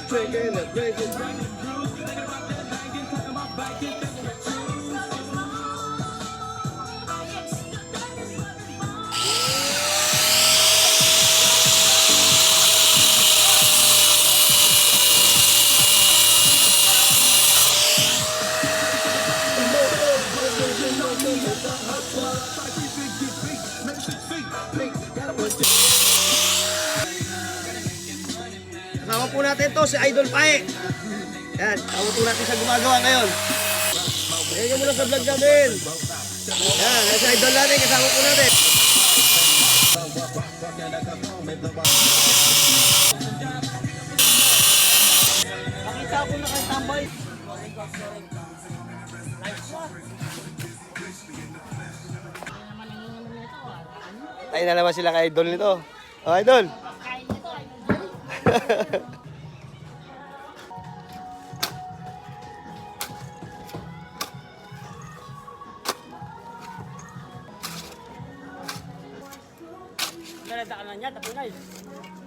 Drinking and drinking. Kasama po natin to si Idol Pae. Yan, kasama po natin sa gumagawa ngayon. Ayan mo lang sa vlog natin. Yan, si Idol natin, kasama po natin. Pakita po na kayo tambay. Tayo na naman sila kay Idol nito. Oh, Idol. Merenda ka na niya, tapunay.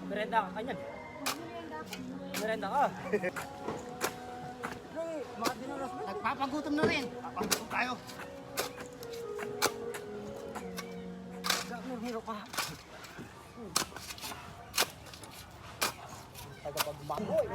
Merenda ka kanya. Merenda ka. Nagpapagutom na rin. Papagutom tayo. Hiro ka. Tagapagbaboy.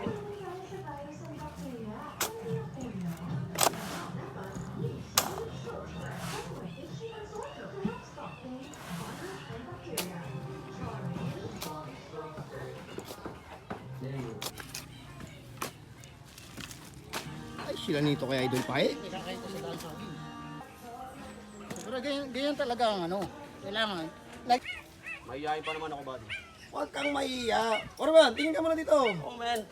Ay, sila nito kay Idol Pae. Pero ganyan talaga ang ano. Kailangan. Like, Mahihayin pa naman ako, buddy. Huwag kang mahiya. Orban, tingin ka muna dito. Oh, man.